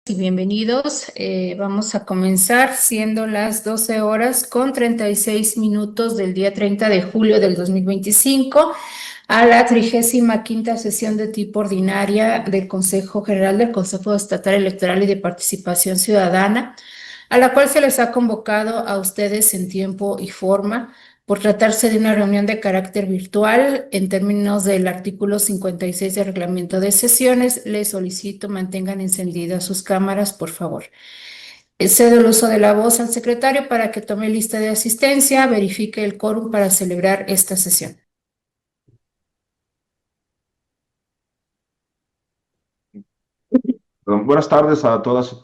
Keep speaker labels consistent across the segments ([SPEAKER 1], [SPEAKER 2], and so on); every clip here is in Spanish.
[SPEAKER 1] y bienvenidos. Vamos a comenzar siendo las 12 horas con 36 minutos del día 30 de julio del 2025 a la 35ª sesión de tipo ordinaria del Consejo General del Consejo Estatal Electoral y de Participación Ciudadana, a la cual se les ha convocado a ustedes en tiempo y forma. Por tratarse de una reunión de carácter virtual, en términos del artículo 56 del reglamento de sesiones, les solicito mantengan encendidas sus cámaras, por favor. Cedo el uso de la voz al secretario para que tome lista de asistencia, verifique el quórum para celebrar esta sesión.
[SPEAKER 2] Buenas tardes a todas y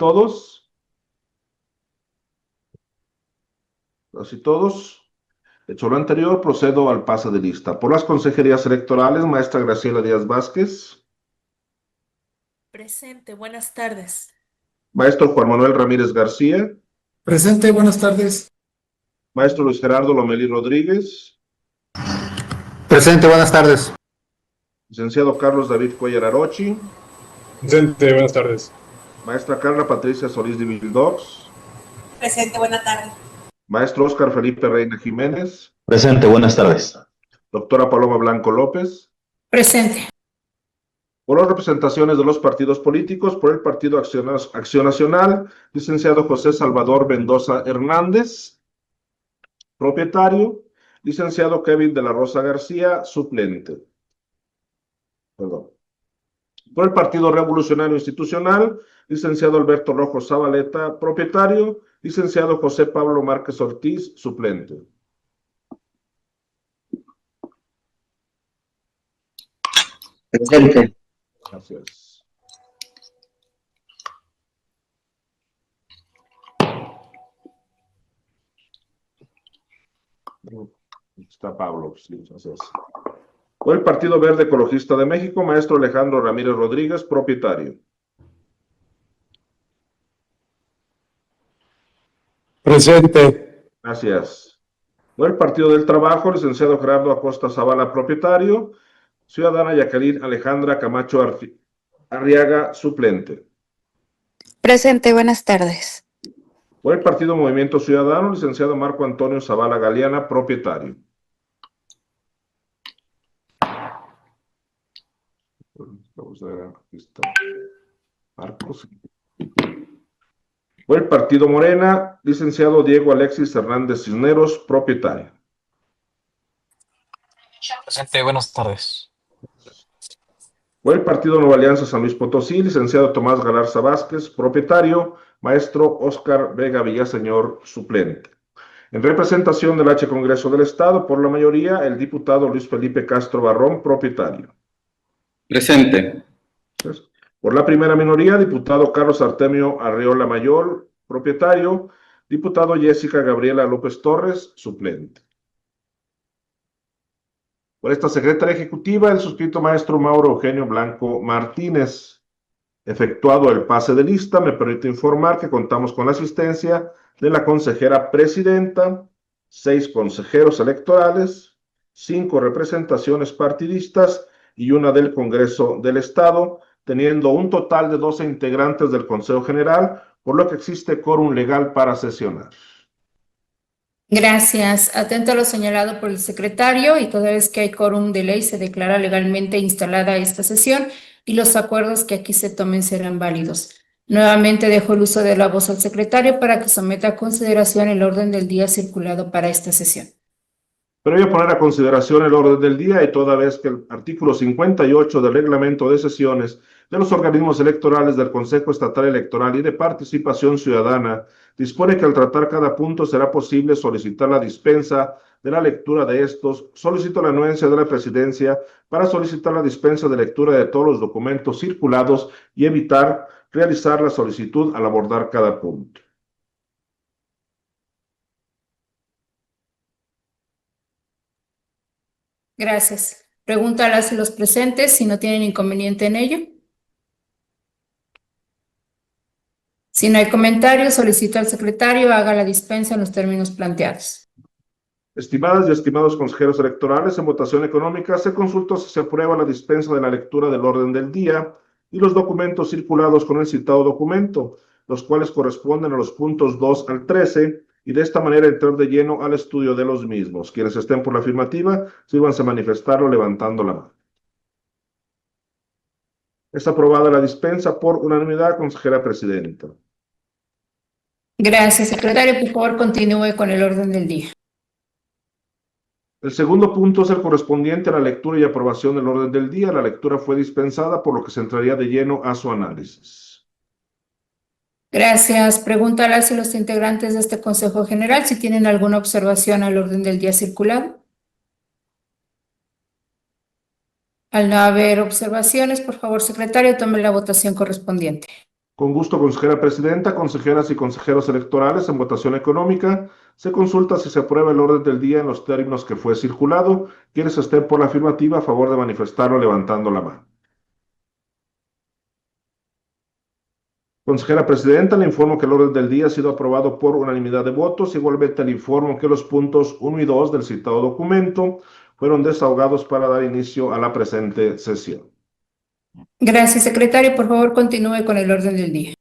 [SPEAKER 2] todos. Hecho lo anterior, procedo al pase de lista. Por las consejerías electorales, maestra Graciela Díaz Vázquez.
[SPEAKER 1] Presente, buenas tardes.
[SPEAKER 2] Maestro Juan Manuel Ramírez García.
[SPEAKER 3] Presente, buenas tardes.
[SPEAKER 2] Maestro Luis Gerardo Lomelí Rodríguez.
[SPEAKER 4] Presente, buenas tardes.
[SPEAKER 2] Licenciado Carlos David Cuellar Arochi.
[SPEAKER 3] Presente, buenas tardes.
[SPEAKER 2] Maestra Carla Patricia Solís de Vildox.
[SPEAKER 5] Presente, buena tarde.
[SPEAKER 2] Maestro Óscar Felipe Reina Jiménez.
[SPEAKER 4] Presente, buenas tardes.
[SPEAKER 2] Doctora Paloma Blanco López.
[SPEAKER 1] Presente.
[SPEAKER 2] Por las representaciones de los partidos políticos, por el Partido Acción Nacional, licenciado José Salvador Mendoza Hernández, propietario, licenciado Kevin de la Rosa García, suplente. Perdón. Por el Partido Revolucionario Institucional, licenciado Alberto Rojo Zabaleta, propietario, licenciado José Pablo Márquez Ortiz, suplente.
[SPEAKER 4] Presente.
[SPEAKER 2] Gracias. Está Pablo, sí, gracias. Por el Partido Verde Ecologista de México, maestro Alejandro Ramírez Rodríguez, propietario.
[SPEAKER 3] Presente.
[SPEAKER 2] Gracias. Por el Partido del Trabajo, licenciado Gerardo Acosta Zavala, propietario. Ciudadana Jacqueline Alejandra Camacho Arriaga, suplente.
[SPEAKER 6] Presente, buenas tardes.
[SPEAKER 2] Por el Partido Movimiento Ciudadano, licenciado Marco Antonio Zavala Galeana, propietario. Vamos a ver, aquí está. Marcos. Por el Partido Morena, licenciado Diego Alexis Hernández Cisneros, propietario.
[SPEAKER 7] Presente, buenas tardes.
[SPEAKER 2] Por el Partido Nueva Alianza San Luis Potosí, licenciado Tomás Galarza Vázquez, propietario, maestro Óscar Vega Villaseñor, suplente. En representación del H. Congreso del Estado, por la mayoría, el diputado Luis Felipe Castro Barrón, propietario.
[SPEAKER 4] Presente.
[SPEAKER 2] Por la primera minoría, diputado Carlos Artemio Arreola Mayor, propietario, diputado Jessica Gabriela López Torres, suplente. Por esta secretaria ejecutiva, el suscrito maestro Mauro Eugenio Blanco Martínez. Efectuado el pase de lista, me permito informar que contamos con la asistencia de la consejera presidenta, 6 consejeros electorales, 5 representaciones partidistas y una del Congreso del Estado, teniendo un total de 12 integrantes del Consejo General, por lo que existe quórum legal para sesionar.
[SPEAKER 1] Gracias. Atento a lo señalado por el secretario y toda vez que hay quórum de ley se declara legalmente instalada esta sesión y los acuerdos que aquí se tomen serán válidos. Nuevamente dejo el uso de la voz al secretario para que someta a consideración el orden del día circulado para esta sesión.
[SPEAKER 2] Previo a poner a consideración el orden del día y toda vez que el artículo 58 del reglamento de sesiones de los organismos electorales del Consejo Estatal Electoral y de Participación Ciudadana dispone que al tratar cada punto será posible solicitar la dispensa de la lectura de estos, solicito la anuencia de la Presidencia para solicitar la dispensa de lectura de todos los documentos circulados y evitar realizar la solicitud al abordar cada punto.
[SPEAKER 1] Gracias. Pregúntalas a los presentes si no tienen inconveniente en ello. Si no hay comentarios, solicito al secretario haga la dispensa en los términos planteados.
[SPEAKER 2] Estimadas y estimados consejeros electorales, en votación económica se consultó si se aprueba la dispensa de la lectura del orden del día y los documentos circulados con el citado documento, los cuales corresponden a los puntos 2 al 13, y de esta manera entrar de lleno al estudio de los mismos. Quienes estén por la afirmativa, sírvanse a manifestarlo levantando la mano. Es aprobada la dispensa por unanimidad, consejera presidenta.
[SPEAKER 1] Gracias, secretario. Por favor, continúe con el orden del día.
[SPEAKER 2] El segundo punto es el correspondiente a la lectura y aprobación del orden del día. La lectura fue dispensada, por lo que se entraría de lleno a su análisis.
[SPEAKER 1] Gracias. Pregunto a las y los integrantes de este Consejo General si tienen alguna observación al orden del día circulado. Al no haber observaciones, por favor, secretario, tome la votación correspondiente.
[SPEAKER 2] Con gusto, consejera presidenta, consejeras y consejeros electorales, en votación económica, se consulta si se aprueba el orden del día en los términos que fue circulado. Quienes estén por la afirmativa, a favor de manifestarlo levantando la mano. Consejera presidenta, le informo que el orden del día ha sido aprobado por unanimidad de votos. Igualmente le informo que los puntos 1 y 2 del citado documento fueron desahogados para dar inicio a la presente sesión.
[SPEAKER 1] Gracias, secretario. Por favor, continúe con el orden del día.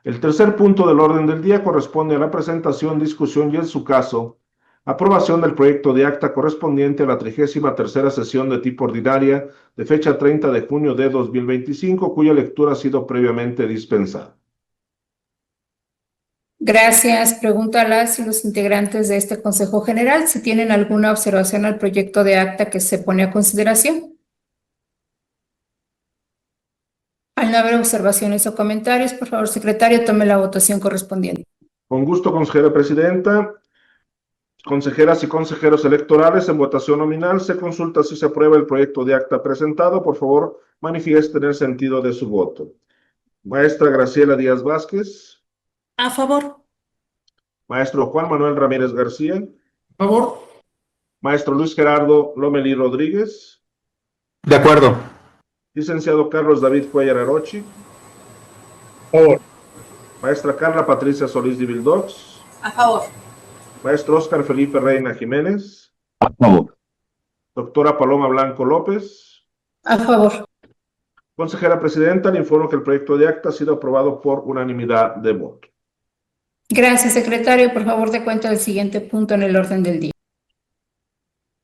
[SPEAKER 2] El tercer punto del orden del día corresponde a la presentación, discusión y, en su caso, aprobación del proyecto de acta correspondiente a la 33ª sesión de tipo ordinaria de fecha 30 de junio de 2025, cuya lectura ha sido previamente dispensada.
[SPEAKER 1] Gracias. Pregunto a las y los integrantes de este Consejo General si tienen alguna observación al proyecto de acta que se pone a consideración. Al no haber observaciones o comentarios, por favor, secretario, tome la votación correspondiente.
[SPEAKER 2] Con gusto, consejera presidenta. Consejeras y consejeros electorales, en votación nominal se consulta si se aprueba el proyecto de acta presentado. Por favor, manifiesten el sentido de su voto. Maestra Graciela Díaz Vázquez.
[SPEAKER 5] A favor.
[SPEAKER 2] Maestro Juan Manuel Ramírez García.
[SPEAKER 3] A favor.
[SPEAKER 2] Maestro Luis Gerardo Lomelí Rodríguez.
[SPEAKER 4] De acuerdo.
[SPEAKER 2] Licenciado Carlos David Cuellar Arochi.
[SPEAKER 3] A favor.
[SPEAKER 2] Maestra Carla Patricia Solís de Vildox.
[SPEAKER 5] A favor.
[SPEAKER 2] Maestro Óscar Felipe Reina Jiménez.
[SPEAKER 4] A favor.
[SPEAKER 2] Doctora Paloma Blanco López.
[SPEAKER 1] A favor.
[SPEAKER 2] Consejera presidenta, le informo que el proyecto de acta ha sido aprobado por unanimidad de voto.
[SPEAKER 1] Gracias, secretario. Por favor, dé cuenta del siguiente punto en el orden del día.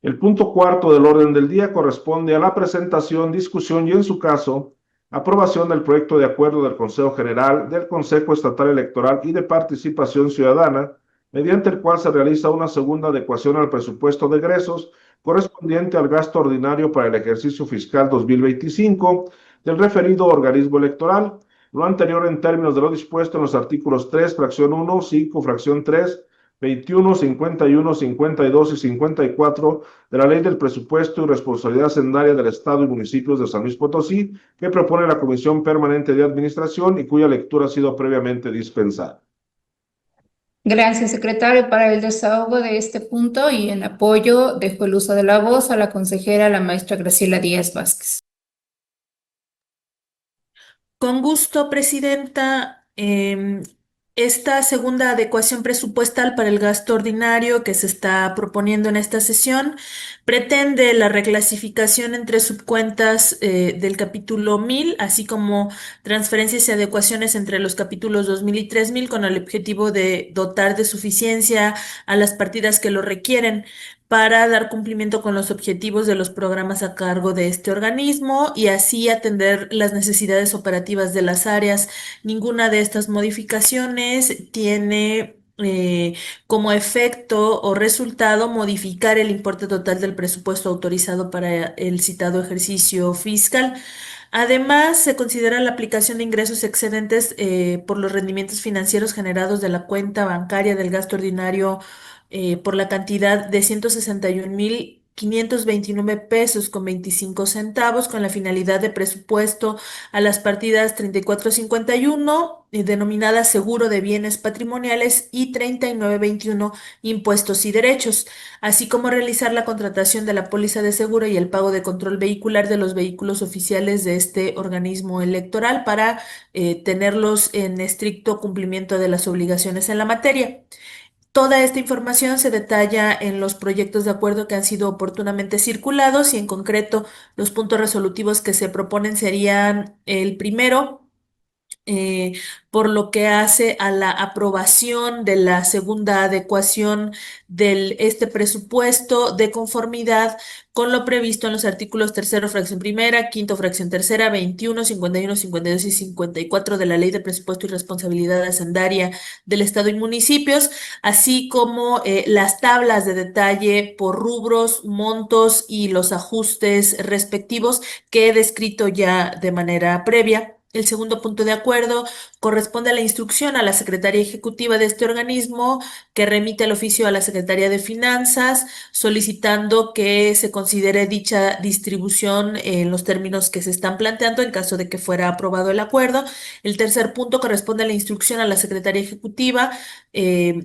[SPEAKER 2] El punto cuarto del orden del día corresponde a la presentación, discusión y, en su caso, aprobación del proyecto de acuerdo del Consejo General, del Consejo Estatal Electoral y de Participación Ciudadana, mediante el cual se realiza una segunda adecuación al presupuesto de egresos correspondiente al gasto ordinario para el ejercicio fiscal 2025 del referido organismo electoral, lo anterior en términos de lo dispuesto en los artículos 3, fracción 1, 5, fracción 3, 21, 51, 52 y 54 de la Ley del Presupuesto y Responsabilidad Hacendaria del Estado y Municipios de San Luis Potosí, que propone la Comisión Permanente de Administración y cuya lectura ha sido previamente dispensada.
[SPEAKER 1] Gracias, secretario. Para el desahogo de este punto y en apoyo, dejo el uso de la voz a la consejera, la maestra Graciela Díaz Vázquez.
[SPEAKER 5] Con gusto, presidenta. Esta segunda adecuación presupuestal para el gasto ordinario que se está proponiendo en esta sesión pretende la reclasificación entre subcuentas del capítulo 1000, así como transferencias y adecuaciones entre los capítulos 2000 y 3000 con el objetivo de dotar de suficiencia a las partidas que lo requieren para dar cumplimiento con los objetivos de los programas a cargo de este organismo y así atender las necesidades operativas de las áreas. Ninguna de estas modificaciones tiene como efecto o resultado modificar el importe total del presupuesto autorizado para el citado ejercicio fiscal. Además, se considera la aplicación de ingresos excedentes por los rendimientos financieros generados de la cuenta bancaria del gasto ordinario por la cantidad de 161,529 pesos con 25 centavos con la finalidad de presupuesto a las partidas 3451 denominada Seguro de Bienes Patrimoniales y 3921 Impuestos y Derechos, así como realizar la contratación de la póliza de seguro y el pago de control vehicular de los vehículos oficiales de este organismo electoral para tenerlos en estricto cumplimiento de las obligaciones en la materia. Toda esta información se detalla en los proyectos de acuerdo que han sido oportunamente circulados y en concreto los puntos resolutivos que se proponen serían el primero, eh, por lo que hace a la aprobación de la segunda adecuación de este presupuesto de conformidad con lo previsto en los artículos tercero, fracción primera, quinto, fracción tercera, 21, 51, 52 y 54 de la Ley de Presupuesto y Responsabilidad Hacendaria del Estado y municipios, así como las tablas de detalle por rubros, montos y los ajustes respectivos que he descrito ya de manera previa. El segundo punto de acuerdo corresponde a la instrucción a la Secretaría Ejecutiva de este organismo que remite el oficio a la Secretaría de Finanzas solicitando que se considere dicha distribución en los términos que se están planteando en caso de que fuera aprobado el acuerdo. El tercer punto corresponde a la instrucción a la Secretaría Ejecutiva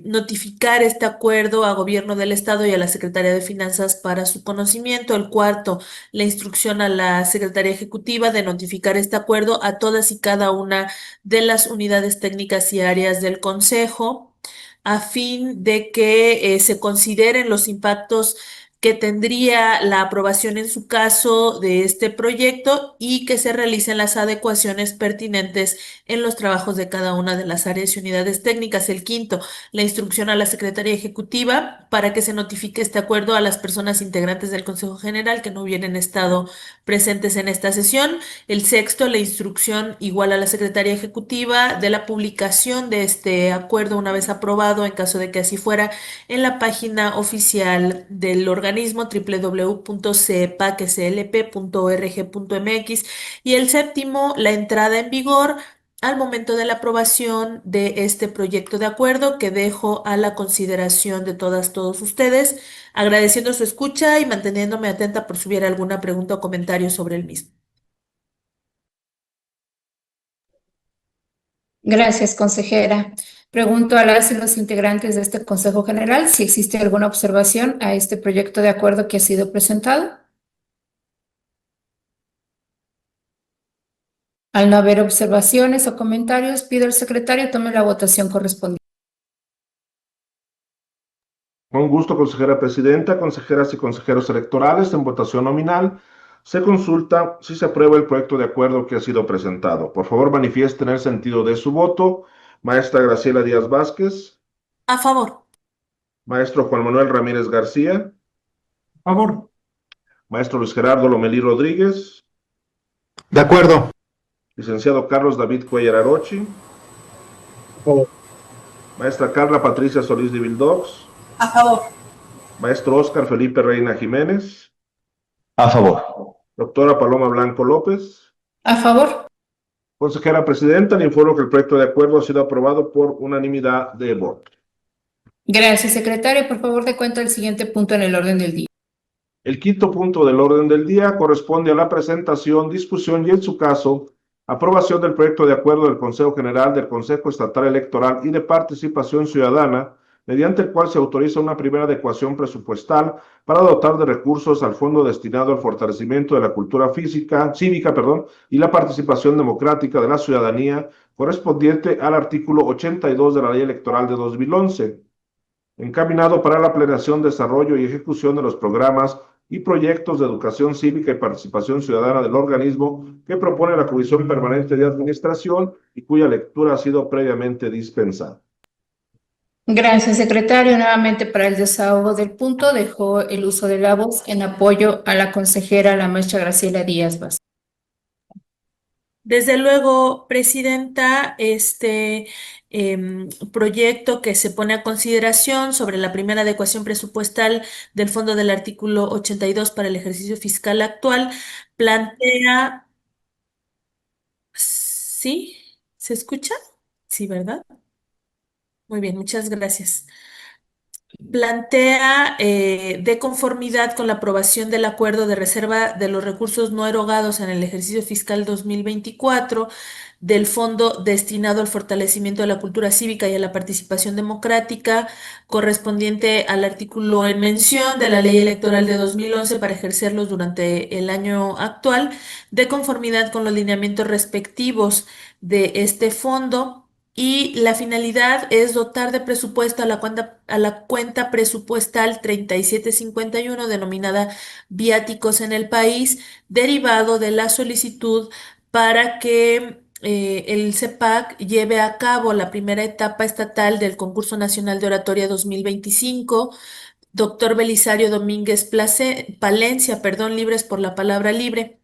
[SPEAKER 5] notificar este acuerdo a Gobierno del Estado y a la Secretaría de Finanzas para su conocimiento. El cuarto, la instrucción a la Secretaría Ejecutiva de notificar este acuerdo a todas y cada una de las unidades técnicas y áreas del Consejo a fin de que se consideren los impactos que tendría la aprobación en su caso de este proyecto y que se realicen las adecuaciones pertinentes en los trabajos de cada una de las áreas y unidades técnicas. El quinto, la instrucción a la Secretaría Ejecutiva para que se notifique este acuerdo a las personas integrantes del Consejo General que no hubieran estado presentes en esta sesión. El sexto, la instrucción igual a la Secretaría Ejecutiva de la publicación de este acuerdo una vez aprobado, en caso de que así fuera, en la página oficial del organismo www.cepaqueslp.org.mx. Y el séptimo, la entrada en vigor al momento de la aprobación de este proyecto de acuerdo que dejo a la consideración de todos ustedes, agradeciendo su escucha y manteniéndome atenta por si hubiera alguna pregunta o comentario sobre el mismo.
[SPEAKER 1] Gracias, consejera. Pregunto a las y los integrantes de este Consejo General si existe alguna observación a este proyecto de acuerdo que ha sido presentado. Al no haber observaciones o comentarios, pido al secretario tome la votación correspondiente.
[SPEAKER 2] Con gusto, consejera presidenta, consejeras y consejeros electorales, en votación nominal, se consulta si se aprueba el proyecto de acuerdo que ha sido presentado. Por favor, manifiesten el sentido de su voto. Maestra Graciela Díaz Vázquez,
[SPEAKER 5] A favor.
[SPEAKER 2] maestro Juan Manuel Ramírez García,
[SPEAKER 3] Favor.
[SPEAKER 2] maestro Luis Gerardo Lomelí Rodríguez,
[SPEAKER 4] De acuerdo.
[SPEAKER 2] licenciado Carlos David Cuellar Arochi,
[SPEAKER 3] Favor.
[SPEAKER 2] maestra Carla Patricia Solís de Vildox,
[SPEAKER 5] A favor.
[SPEAKER 2] maestro Óscar Felipe Reina Jiménez,
[SPEAKER 4] A favor.
[SPEAKER 2] doctora Paloma Blanco López.
[SPEAKER 1] A favor.
[SPEAKER 2] Consejera presidenta, le informo que el proyecto de acuerdo ha sido aprobado por unanimidad de votos.
[SPEAKER 1] Gracias, secretario. Por favor, de cuenta el siguiente punto en el orden del día.
[SPEAKER 2] El quinto punto del orden del día corresponde a la presentación, discusión y, en su caso, aprobación del proyecto de acuerdo del Consejo General del Consejo Estatal Electoral y de Participación Ciudadana, mediante el cual se autoriza una primera adecuación presupuestal para dotar de recursos al fondo destinado al fortalecimiento de la cultura cívica, y la participación democrática de la ciudadanía, correspondiente al artículo 82 de la Ley Electoral de 2011, encaminado para la planeación, desarrollo y ejecución de los programas y proyectos de educación cívica y participación ciudadana del organismo que propone la Comisión Permanente de Administración y cuya lectura ha sido previamente dispensada.
[SPEAKER 1] Gracias, secretario. Nuevamente para el desahogo del punto, dejo el uso de la voz en apoyo a la consejera, la maestra Graciela Díaz Vázquez.
[SPEAKER 5] Desde luego, presidenta, este proyecto que se pone a consideración sobre la primera adecuación presupuestal del fondo del artículo 82 para el ejercicio fiscal actual plantea... ¿Sí? ¿Se escucha? Sí, ¿verdad? Muy bien, muchas gracias. Plantea, de conformidad con la aprobación del acuerdo de reserva de los recursos no erogados en el ejercicio fiscal 2024 del fondo destinado al fortalecimiento de la cultura cívica y a la participación democrática, correspondiente al artículo en mención de la Ley Electoral de 2011 para ejercerlos durante el año actual, de conformidad con los lineamientos respectivos de este fondo. y la finalidad es dotar de presupuesto a la cuenta presupuestal 3751 denominada Viáticos en el País, derivado de la solicitud para que el CEPAC lleve a cabo la primera etapa estatal del Concurso Nacional de Oratoria 2025. Doctor Belisario Domínguez Palencia, perdón, Libres por la Palabra Libre,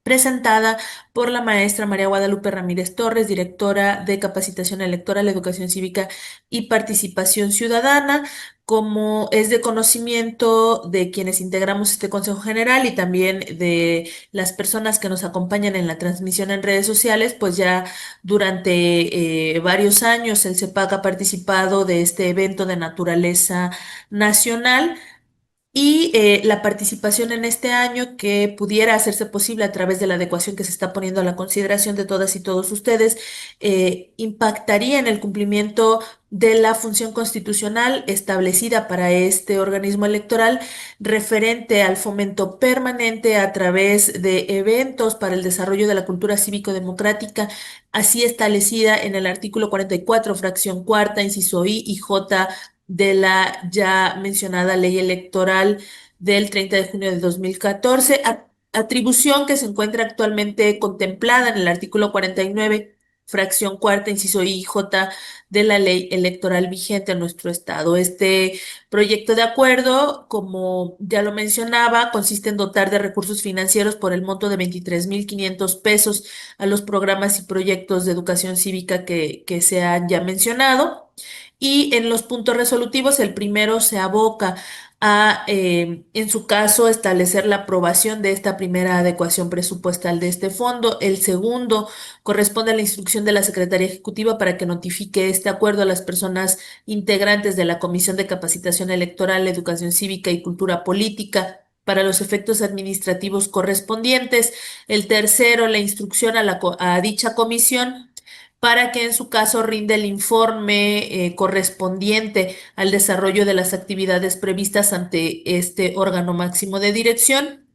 [SPEAKER 5] presentada por la maestra María Guadalupe Ramírez Torres, directora de Capacitación Electoral, Educación Cívica y Participación Ciudadana. Como es de conocimiento de quienes integramos este Consejo General y también de las personas que nos acompañan en la transmisión en redes sociales, pues ya durante varios años el CEPAC ha participado de este evento de naturaleza nacional. Y la participación en este año que pudiera hacerse posible a través de la adecuación que se está poniendo a la consideración de todas y todos ustedes, impactaría en el cumplimiento de la función constitucional establecida para este organismo electoral referente al fomento permanente a través de eventos para el desarrollo de la cultura cívico-democrática, así establecida en el artículo 44, fracción cuarta, inciso I y J de la ya mencionada ley electoral del 30 de junio de 2014, atribución que se encuentra actualmente contemplada en el artículo 49, fracción cuarta, inciso I y J de la ley electoral vigente en nuestro estado. Este proyecto de acuerdo, como ya lo mencionaba, consiste en dotar de recursos financieros por el monto de 23,500 pesos a los programas y proyectos de educación cívica que se han ya mencionado. Y en los puntos resolutivos, el primero se aboca a, en su caso, establecer la aprobación de esta primera adecuación presupuestal de este fondo. El segundo corresponde a la instrucción de la Secretaría Ejecutiva para que notifique este acuerdo a las personas integrantes de la Comisión de Capacitación Electoral, Educación Cívica y Cultura Política para los efectos administrativos correspondientes. El tercero, la instrucción a dicha comisión para que en su caso rinda el informe correspondiente al desarrollo de las actividades previstas ante este órgano máximo de dirección.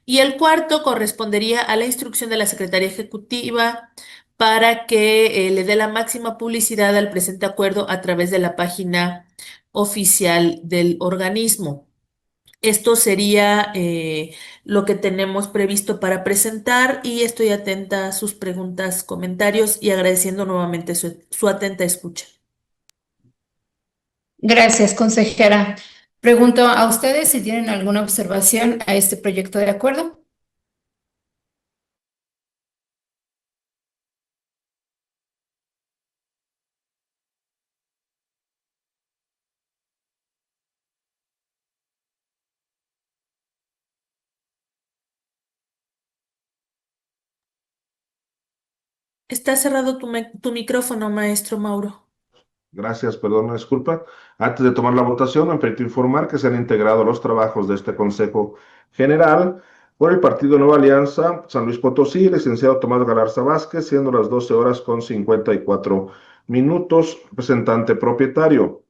[SPEAKER 5] Y el cuarto correspondería a la instrucción de la Secretaría Ejecutiva para que le dé la máxima publicidad al presente acuerdo a través de la página oficial del organismo. Esto sería lo que tenemos previsto para presentar y estoy atenta a sus preguntas, comentarios y agradeciendo nuevamente su atenta escucha.
[SPEAKER 1] Gracias, consejera. Pregunto a ustedes si tienen alguna observación a este proyecto de acuerdo.
[SPEAKER 5] Está cerrado tu micrófono, maestro Mauro.
[SPEAKER 2] Gracias, perdón, una disculpa. Antes de tomar la votación, me permito informar que se han integrado los trabajos de este Consejo General por el Partido Nueva Alianza San Luis Potosí, licenciado Tomás Galarza Vázquez, siendo las 12 horas con 54 minutos. Representante propietario.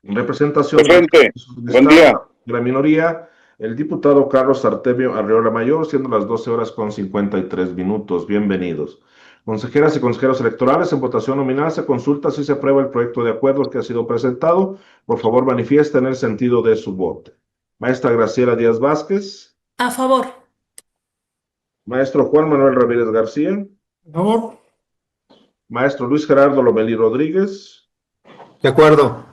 [SPEAKER 2] En representación
[SPEAKER 8] Presente. Buen día.
[SPEAKER 2] de la minoría, el diputado Carlos Artemio Arreola Mayor, siendo las 12 horas con 53 minutos. Bienvenidos. Consejeras y consejeros electorales, en votación nominal se consulta si se aprueba el proyecto de acuerdo que ha sido presentado. Por favor, manifiesten el sentido de su voto. Maestra Graciela Díaz Vázquez.
[SPEAKER 5] A favor.
[SPEAKER 2] Maestro Juan Manuel Ramírez García.
[SPEAKER 3] A favor.
[SPEAKER 2] Maestro Luis Gerardo Lomelí Rodríguez.
[SPEAKER 4] De acuerdo.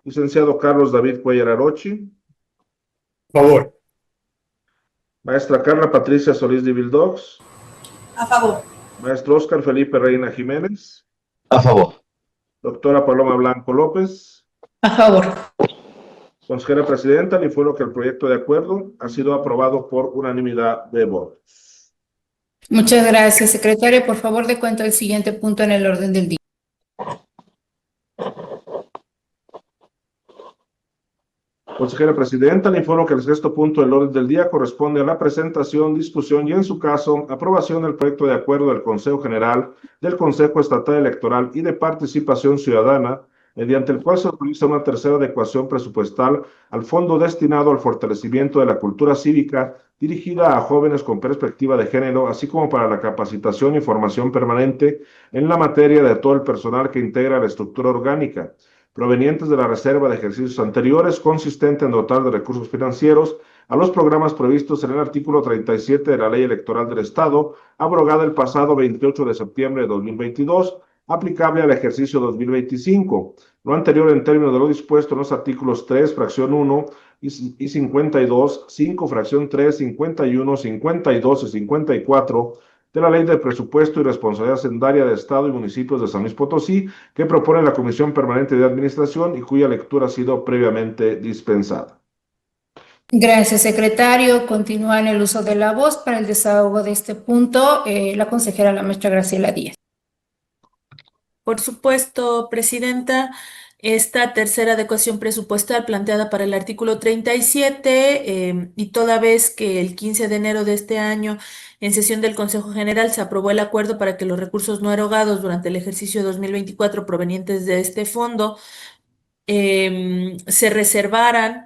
[SPEAKER 2] Licenciado Carlos David Cuellar Arochi.
[SPEAKER 3] A favor.
[SPEAKER 2] Maestra Carla Patricia Solís de Vildox.
[SPEAKER 5] A favor.
[SPEAKER 2] Maestro Óscar Felipe Reina Jiménez.
[SPEAKER 4] A favor.
[SPEAKER 2] Doctora Paloma Blanco López.
[SPEAKER 1] A favor.
[SPEAKER 2] Consejera Presidenta, le informo que el proyecto de acuerdo ha sido aprobado por unanimidad de votos.
[SPEAKER 1] Muchas gracias, secretaria. Por favor, de cuenta el siguiente punto en el orden del día.
[SPEAKER 2] Consejera Presidenta, le informo que el sexto punto del orden del día corresponde a la presentación, discusión y, en su caso, aprobación del proyecto de acuerdo del Consejo General del Consejo Estatal Electoral y de Participación Ciudadana mediante el cual se autoriza una tercera adecuación presupuestal al fondo destinado al fortalecimiento de la cultura cívica dirigida a jóvenes con perspectiva de género, así como para la capacitación y formación permanente en la materia de todo el personal que integra la estructura orgánica, provenientes de la reserva de ejercicios anteriores, consistente en dotar de recursos financieros a los programas previstos en el artículo 37 de la Ley Electoral del Estado, abrogada el pasado 28 de septiembre de 2022, aplicable al ejercicio 2025. Lo anterior en términos de lo dispuesto en los artículos 3, fracción 1 y 52, 5, fracción 3, 51, 52 y 54 de la Ley de Presupuesto y Responsabilidad Hacendaria de Estado y Municipios de San Luis Potosí, que propone la Comisión Permanente de Administración y cuya lectura ha sido previamente dispensada.
[SPEAKER 1] Gracias, secretario. Continúa en el uso de la voz para el desahogo de este punto, la consejera, la maestra Graciela Díaz.
[SPEAKER 5] Por supuesto, presidenta, esta tercera adecuación presupuestal planteada para el artículo 37, y toda vez que el 15 de enero de este año, en sesión del Consejo General, se aprobó el acuerdo para que los recursos no erogados durante el ejercicio 2024 provenientes de este fondo se reservaran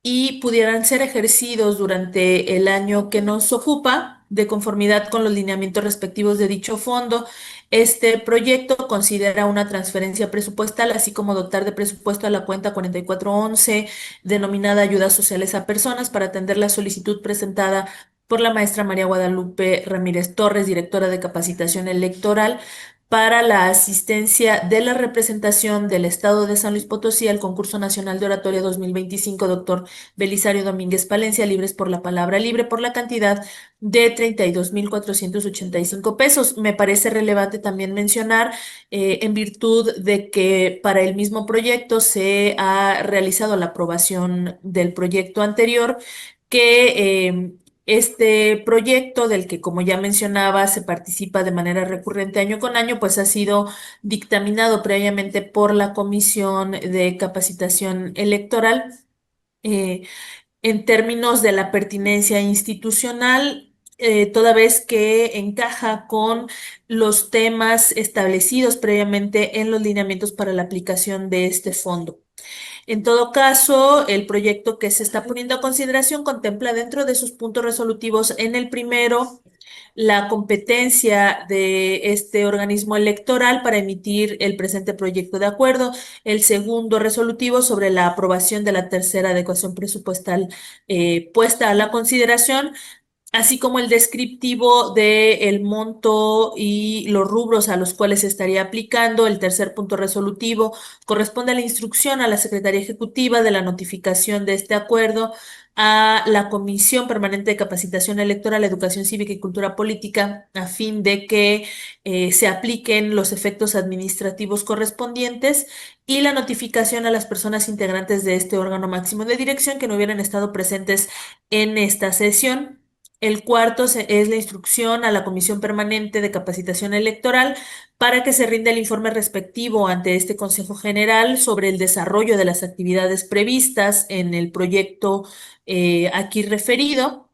[SPEAKER 5] y pudieran ser ejercidos durante el año que nos ocupa, de conformidad con los lineamientos respectivos de dicho fondo. Este proyecto considera una transferencia presupuestal, así como dotar de presupuesto a la cuenta 4411, denominada Ayudas Sociales a Personas, para atender la solicitud presentada por la maestra María Guadalupe Ramírez Torres, directora de Capacitación Electoral, para la asistencia de la representación del Estado de San Luis Potosí al Concurso Nacional de Oratoria 2025, doctor Belisario Domínguez Palencia, Libres por la Palabra Libre, por la cantidad de 32,485 pesos. Me parece relevante también mencionar, en virtud de que para el mismo proyecto se ha realizado la aprobación del proyecto anterior, que este proyecto, del que, como ya mencionaba, se participa de manera recurrente año con año, pues ha sido dictaminado previamente por la Comisión de Capacitación Electoral. En términos de la pertinencia institucional, toda vez que encaja con los temas establecidos previamente en los lineamientos para la aplicación de este fondo. En todo caso, el proyecto que se está poniendo a consideración contempla dentro de sus puntos resolutivos, en el primero, la competencia de este organismo electoral para emitir el presente proyecto de acuerdo; el segundo resolutivo, sobre la aprobación de la tercera adecuación presupuestal puesta a la consideración, así como el descriptivo del monto y los rubros a los cuales se estaría aplicando. El tercer punto resolutivo corresponde a la instrucción a la Secretaría Ejecutiva de la notificación de este acuerdo a la Comisión Permanente de Capacitación Electoral, Educación Cívica y Cultura Política, a fin de que se apliquen los efectos administrativos correspondientes, y la notificación a las personas integrantes de este órgano máximo de dirección que no hubieran estado presentes en esta sesión. El cuarto es la instrucción a la Comisión Permanente de Capacitación Electoral para que se rinda el informe respectivo ante este Consejo General sobre el desarrollo de las actividades previstas en el proyecto aquí referido.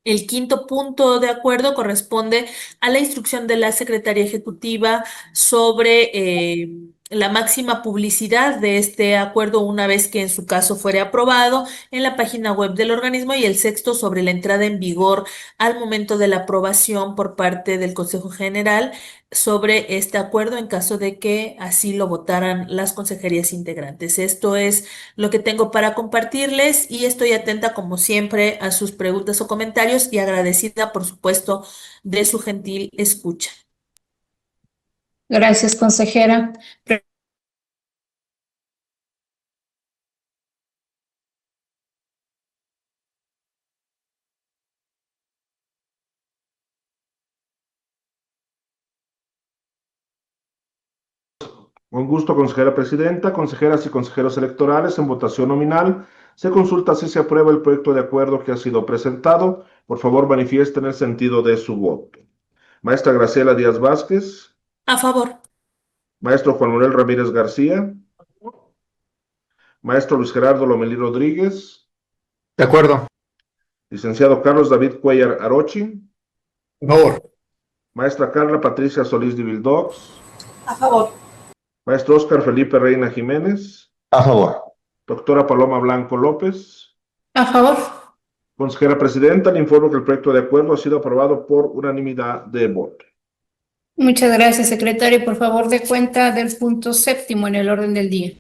[SPEAKER 5] El quinto punto de acuerdo corresponde a la instrucción de la Secretaría Ejecutiva sobre la máxima publicidad de este acuerdo una vez que en su caso fuere aprobado en la página web del organismo; y el sexto, sobre la entrada en vigor al momento de la aprobación por parte del Consejo General sobre este acuerdo, en caso de que así lo votaran las consejerías integrantes. Esto es lo que tengo para compartirles, y estoy atenta, como siempre, a sus preguntas o comentarios, y agradecida, por supuesto, de su gentil escucha.
[SPEAKER 1] Gracias, consejera.
[SPEAKER 2] Con gusto, consejera presidenta. Consejeras y consejeros electorales, en votación nominal se consulta si se aprueba el proyecto de acuerdo que ha sido presentado. Por favor, manifiesten el sentido de su voto. Maestra Graciela Díaz Vázquez.
[SPEAKER 5] A favor.
[SPEAKER 2] Maestro Juan Manuel Ramírez García. Maestro Luis Gerardo Lomelí Rodríguez.
[SPEAKER 4] De acuerdo.
[SPEAKER 2] Licenciado Carlos David Cuellar Arochi.
[SPEAKER 3] A favor.
[SPEAKER 2] Maestra Carla Patricia Solís de Vildox.
[SPEAKER 5] A favor.
[SPEAKER 2] Maestro Óscar Felipe Reina Jiménez.
[SPEAKER 4] A favor.
[SPEAKER 2] Doctora Paloma Blanco López.
[SPEAKER 1] A favor.
[SPEAKER 2] Consejera Presidenta, le informo que el proyecto de acuerdo ha sido aprobado por unanimidad de voto.
[SPEAKER 1] Muchas gracias, secretario. Por favor, dé cuenta del punto séptimo en el orden del día.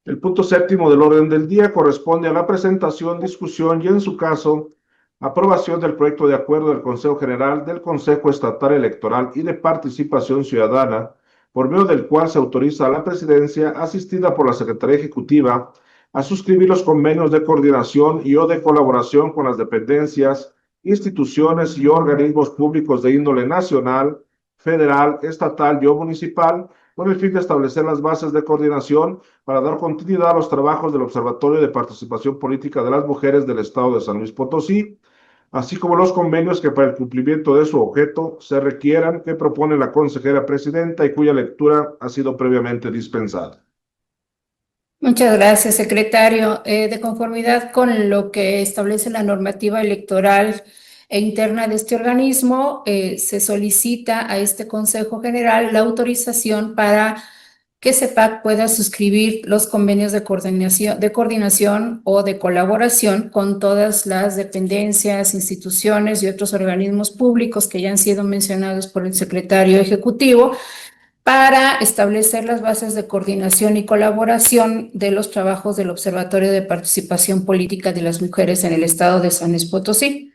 [SPEAKER 2] El punto séptimo del orden del día corresponde a la presentación, discusión y, en su caso, aprobación del proyecto de acuerdo del Consejo General del Consejo Estatal Electoral y de Participación Ciudadana, por medio del cual se autoriza a la Presidencia, asistida por la Secretaría Ejecutiva, a suscribir los convenios de coordinación y o de colaboración con las dependencias, instituciones y organismos públicos de índole nacional, federal, estatal y o municipal, con el fin de establecer las bases de coordinación para dar continuidad a los trabajos del Observatorio de Participación Política de las Mujeres del Estado de San Luis Potosí, así como los convenios que para el cumplimiento de su objeto se requieran, que propone la consejera presidenta y cuya lectura ha sido previamente dispensada.
[SPEAKER 1] Muchas gracias, secretario. De conformidad con lo que establece la normativa electoral e interna de este organismo, se solicita a este Consejo General la autorización para que CEPAC pueda suscribir los convenios de coordinación o de colaboración con todas las dependencias, instituciones y otros organismos públicos que ya han sido mencionados por el secretario ejecutivo, para establecer las bases de coordinación y colaboración de los trabajos del Observatorio de Participación Política de las Mujeres en el Estado de San Luis Potosí.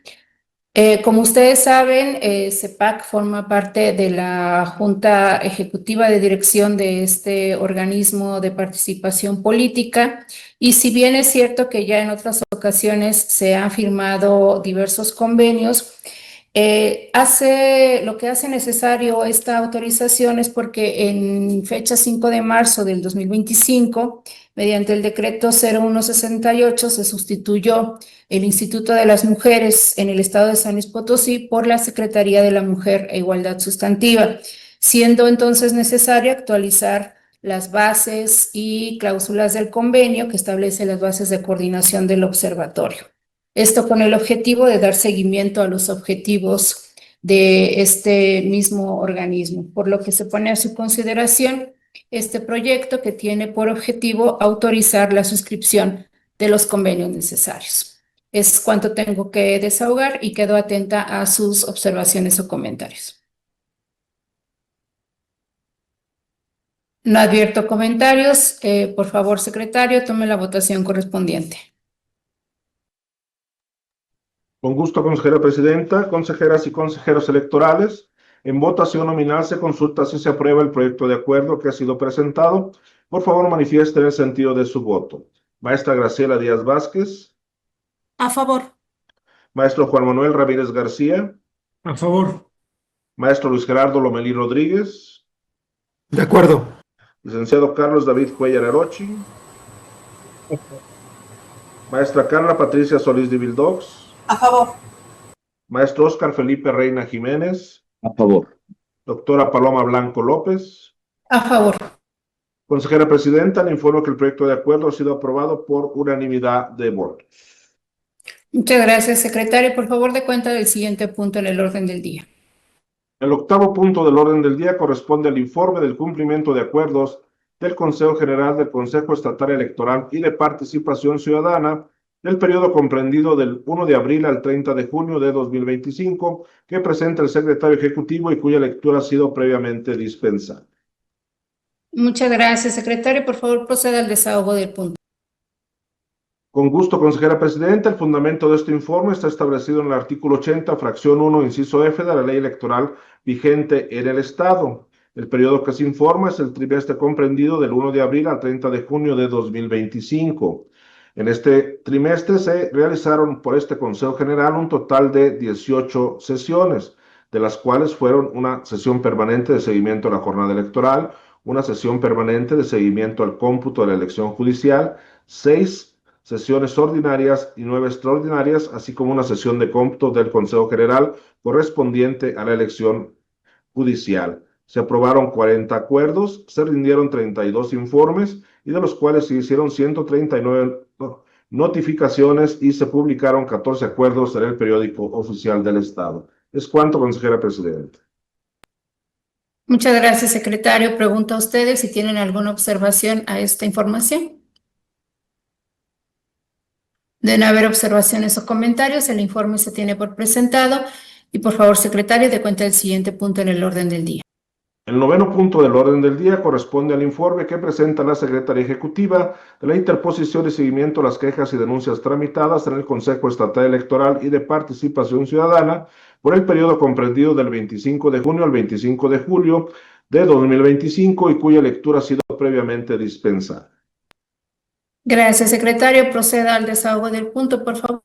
[SPEAKER 1] Como ustedes saben, CEPAC forma parte de la Junta Ejecutiva de Dirección de este organismo de participación política, y si bien es cierto que ya en otras ocasiones se han firmado diversos convenios, lo que hace necesario esta autorización es porque en fecha 5 de marzo del 2025, mediante el decreto 0168, se sustituyó el Instituto de las Mujeres en el Estado de San Luis Potosí por la Secretaría de la Mujer e Igualdad Sustantiva, siendo entonces necesario actualizar las bases y cláusulas del convenio que establece las bases de coordinación del observatorio. Esto con el objetivo de dar seguimiento a los objetivos de este mismo organismo, por lo que se pone a su consideración este proyecto que tiene por objetivo autorizar la suscripción de los convenios necesarios. Es cuanto tengo que desahogar y quedo atenta a sus observaciones o comentarios. No advierto comentarios. Por favor, secretario, tome la votación correspondiente.
[SPEAKER 2] Con gusto, consejera presidenta, consejeras y consejeros electorales. En votación nominal se consulta si se aprueba el proyecto de acuerdo que ha sido presentado. Por favor, manifiesten el sentido de su voto. Maestra Graciela Díaz Vázquez.
[SPEAKER 5] A favor.
[SPEAKER 2] Maestro Juan Manuel Ramírez García.
[SPEAKER 3] A favor.
[SPEAKER 2] Maestro Luis Gerardo Lomelí Rodríguez.
[SPEAKER 3] De acuerdo.
[SPEAKER 2] Licenciado Carlos David Cuellar Arochi. Maestra Carla Patricia Solís de Vildox.
[SPEAKER 8] A favor.
[SPEAKER 2] Maestro Óscar Felipe Reina Jiménez.
[SPEAKER 4] A favor.
[SPEAKER 2] Doctora Paloma Blanco López.
[SPEAKER 1] A favor.
[SPEAKER 2] Consejera presidenta, le informo que el proyecto de acuerdo ha sido aprobado por unanimidad de votos.
[SPEAKER 1] Muchas gracias, secretario. Por favor, dé cuenta del siguiente punto en el orden del día.
[SPEAKER 2] El octavo punto del orden del día corresponde al informe del cumplimiento de acuerdos del Consejo General del Consejo Estatal Electoral y de Participación Ciudadana del periodo comprendido del 1 de abril al 30 de junio de 2025, que presenta el secretario ejecutivo y cuya lectura ha sido previamente dispensada.
[SPEAKER 1] Muchas gracias, secretario. Por favor, proceda al desahogo del punto.
[SPEAKER 2] Con gusto, consejera presidenta. El fundamento de este informe está establecido en el artículo 80, fracción 1, inciso F de la ley electoral vigente en el Estado. El periodo que se informa es el trimestre comprendido del 1 de abril al 30 de junio de 2025. En este trimestre se realizaron por este Consejo General un total de 18 sesiones, de las cuales fueron una sesión permanente de seguimiento a la jornada electoral, una sesión permanente de seguimiento al cómputo de la elección judicial, 6 sesiones ordinarias y 9 extraordinarias, así como una sesión de cómputo del Consejo General correspondiente a la elección judicial. Se aprobaron 40 acuerdos, se rindieron 32 informes, y de los cuales se hicieron 139 notificaciones y se publicaron 14 acuerdos en el periódico oficial del Estado. Es cuanto, consejera presidenta.
[SPEAKER 1] Muchas gracias, secretario. Pregunto a ustedes si tienen alguna observación a esta información. De no haber observaciones o comentarios, el informe se tiene por presentado. Y por favor, secretario, dé cuenta del siguiente punto en el orden del día.
[SPEAKER 2] El noveno punto del orden del día corresponde al informe que presenta la Secretaría Ejecutiva de la interposición y seguimiento a las quejas y denuncias tramitadas en el Consejo Estatal Electoral y de Participación Ciudadana por el periodo comprendido del 25 de junio al 25 de julio de 2025 y cuya lectura ha sido previamente dispensada.
[SPEAKER 1] Gracias, secretario. Proceda al desahogo del punto, por favor.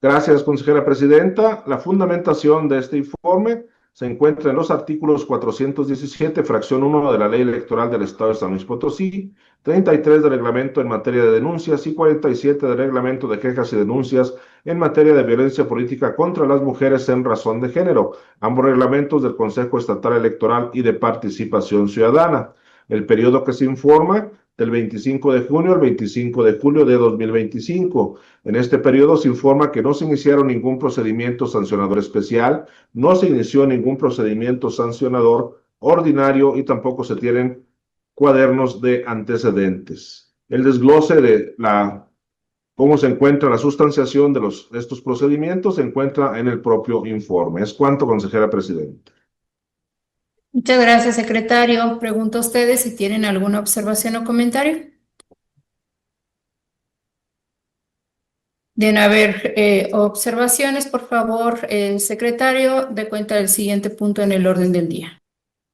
[SPEAKER 2] Gracias, consejera presidenta. La fundamentación de este informe se encuentra en los artículos 417, fracción 1 de la Ley Electoral del Estado de San Luis Potosí, 33 del Reglamento en materia de denuncias y 47 del Reglamento de quejas y denuncias en materia de violencia política contra las mujeres en razón de género, ambos reglamentos del Consejo Estatal Electoral y de Participación Ciudadana. El periodo que se informa del 25 de junio al 25 de julio de 2025. En este periodo se informa que no se iniciaron ningún procedimiento sancionador especial, no se inició ningún procedimiento sancionador ordinario y tampoco se tienen cuadernos de antecedentes. El desglose de cómo se encuentra la sustanciación de estos procedimientos se encuentra en el propio informe. Es cuanto, consejera presidenta.
[SPEAKER 1] Muchas gracias, secretario. Pregunto a ustedes si tienen alguna observación o comentario. De no haber observaciones, por favor, secretario, dé cuenta del siguiente punto en el orden del día.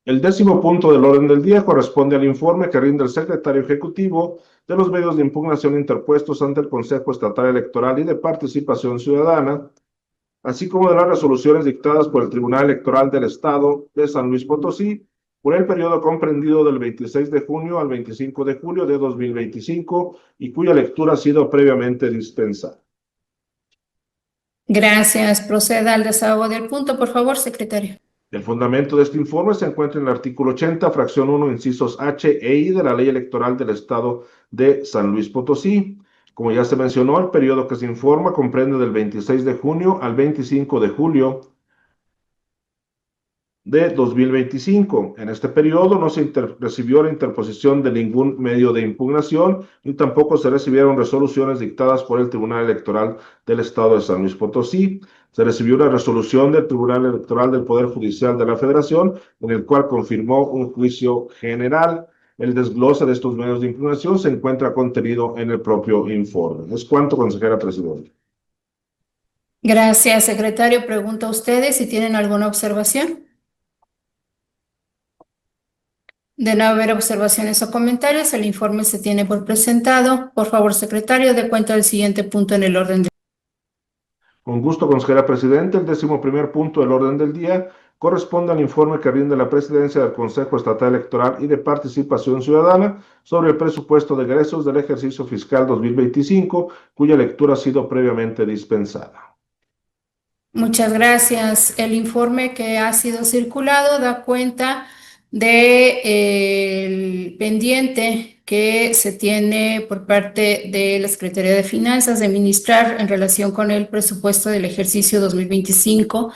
[SPEAKER 2] El 10º punto del orden del día corresponde al informe que rinde el secretario ejecutivo de los medios de impugnación interpuestos ante el Consejo Estatal Electoral y de Participación Ciudadana, así como de las resoluciones dictadas por el Tribunal Electoral del Estado de San Luis Potosí por el periodo comprendido del 26 de junio al 25 de julio de 2025 y cuya lectura ha sido previamente dispensada.
[SPEAKER 1] Gracias. Proceda al desahogo del punto, por favor, secretario.
[SPEAKER 2] El fundamento de este informe se encuentra en el artículo 80, fracción 1, incisos H e I de la Ley Electoral del Estado de San Luis Potosí. Como ya se mencionó, el periodo que se informa comprende del 26 de junio al 25 de julio de 2025. En este periodo no se recibió la interposición de ningún medio de impugnación ni tampoco se recibieron resoluciones dictadas por el Tribunal Electoral del Estado de San Luis Potosí. Se recibió una resolución del Tribunal Electoral del Poder Judicial de la Federación en el cual confirmó un juicio general. El desglose de estos medios de impugnación se encuentra contenido en el propio informe. Es cuanto, consejera presidenta.
[SPEAKER 1] Gracias, secretario. Pregunto a ustedes si tienen alguna observación. De no haber observaciones o comentarios, el informe se tiene por presentado. Por favor, secretario, dé cuenta del siguiente punto en el orden del día.
[SPEAKER 2] Con gusto, consejera presidenta. El 11º punto del orden del día corresponde al informe que rinde la presidencia del Consejo Estatal Electoral y de Participación Ciudadana sobre el presupuesto de egresos del ejercicio fiscal 2025, cuya lectura ha sido previamente dispensada.
[SPEAKER 1] Muchas gracias. El informe que ha sido circulado da cuenta del pendiente que se tiene por parte de la Secretaría de Finanzas de administrar en relación con el presupuesto del ejercicio 2025,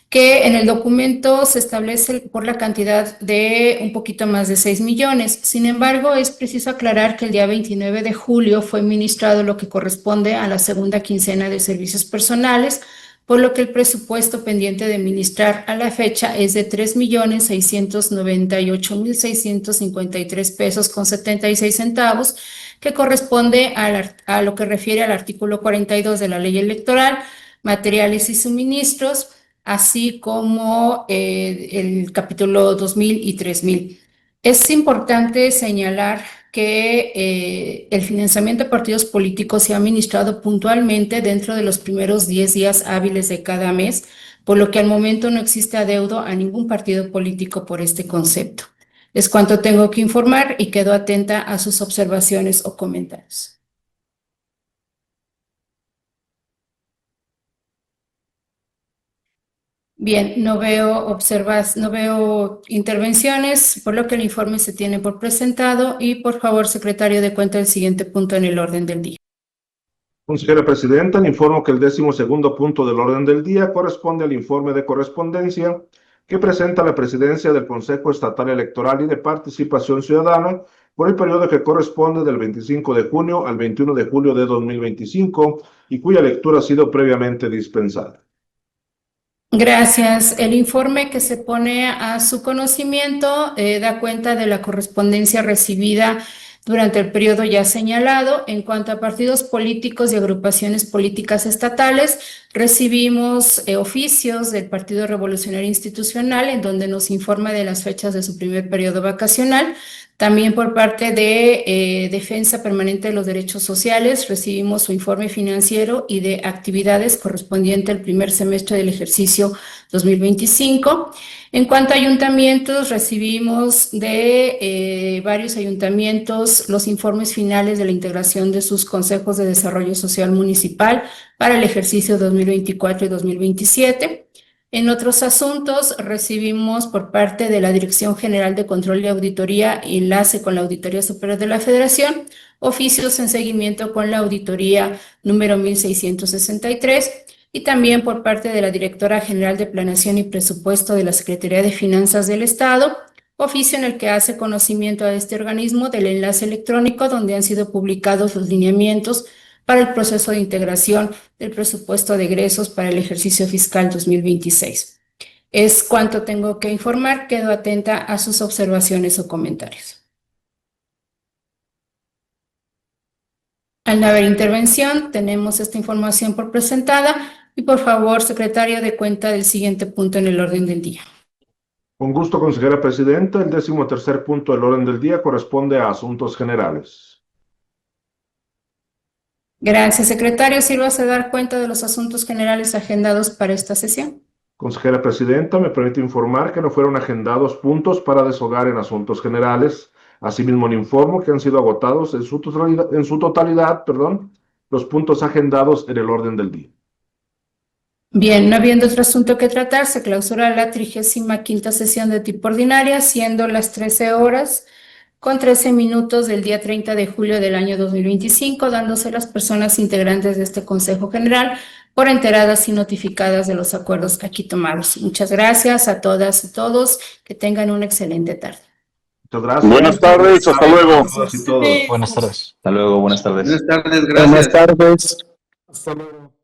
[SPEAKER 1] que en el documento se establece por la cantidad de un poquito más de 6 millones. Sin embargo, es preciso aclarar que el día 29 de julio fue administrado lo que corresponde a la segunda quincena de servicios personales, por lo que el presupuesto pendiente de administrar a la fecha es de 3,698,653 pesos con 76 centavos, que corresponde a lo que refiere al artículo 42 de la Ley Electoral, materiales y suministros, así como el capítulo 2000 y 3000. Es importante señalar que el financiamiento de partidos políticos se ha administrado puntualmente dentro de los primeros 10 días hábiles de cada mes, por lo que al momento no existe adeudo a ningún partido político por este concepto. Es cuanto tengo que informar y quedo atenta a sus observaciones o comentarios. Bien, no veo intervenciones, por lo que el informe se tiene por presentado y por favor, secretario, dé cuenta del siguiente punto en el orden del día.
[SPEAKER 2] Consejera presidenta, le informo que el 12º punto del orden del día corresponde al informe de correspondencia que presenta la Presidencia del Consejo Estatal Electoral y de Participación Ciudadana por el periodo que corresponde del 25 de junio al 21 de julio de 2025 y cuya lectura ha sido previamente dispensada.
[SPEAKER 1] Gracias. El informe que se pone a su conocimiento da cuenta de la correspondencia recibida durante el periodo ya señalado. En cuanto a partidos políticos y agrupaciones políticas estatales, recibimos oficios del Partido Revolucionario Institucional en donde nos informa de las fechas de su primer periodo vacacional. También por parte de Defensa Permanente de los Derechos Sociales recibimos su informe financiero y de actividades correspondiente al primer semestre del ejercicio 2025. En cuanto a ayuntamientos, recibimos de varios ayuntamientos los informes finales de la integración de sus consejos de desarrollo social municipal para el ejercicio 2024 y 2027. En otros asuntos, recibimos por parte de la Dirección General de Control y Auditoría, enlace con la Auditoría Superior de la Federación, oficios en seguimiento con la auditoría número 1663, y también por parte de la Directora General de Planeación y Presupuesto de la Secretaría de Finanzas del Estado, oficio en el que hace conocimiento a este organismo del enlace electrónico donde han sido publicados los lineamientos para el proceso de integración del presupuesto de egresos para el ejercicio fiscal 2026. Es cuanto tengo que informar. Quedo atenta a sus observaciones o comentarios. Al no haber intervención, tenemos esta información por presentada y por favor, secretario, dé cuenta del siguiente punto en el orden del día.
[SPEAKER 2] Con gusto, consejera presidenta. El 13º punto del orden del día corresponde a asuntos generales.
[SPEAKER 1] Gracias, secretario. Sírvase dar cuenta de los asuntos generales agendados para esta sesión.
[SPEAKER 2] Consejera presidenta, me permite informar que no fueron agendados puntos para deshogar en asuntos generales. Asimismo, le informo que han sido agotados en su totalidad, los puntos agendados en el orden del día.
[SPEAKER 1] Bien, no habiendo otro asunto que tratar, se clausura la 35ª sesión de tipo ordinaria, siendo las 13 horas con 13 minutos del día 30 de julio del año 2025, dándose las personas integrantes de este Consejo General por enteradas y notificadas de los acuerdos aquí tomados. Muchas gracias a todas y todos. Que tengan una excelente tarde.
[SPEAKER 2] Muchas gracias.
[SPEAKER 8] Buenas tardes, hasta luego.
[SPEAKER 2] Todas y todos.
[SPEAKER 7] Buenas tardes.
[SPEAKER 4] Hasta luego, buenas tardes.
[SPEAKER 8] Buenas tardes, gracias.
[SPEAKER 3] Buenas tardes. Hasta luego.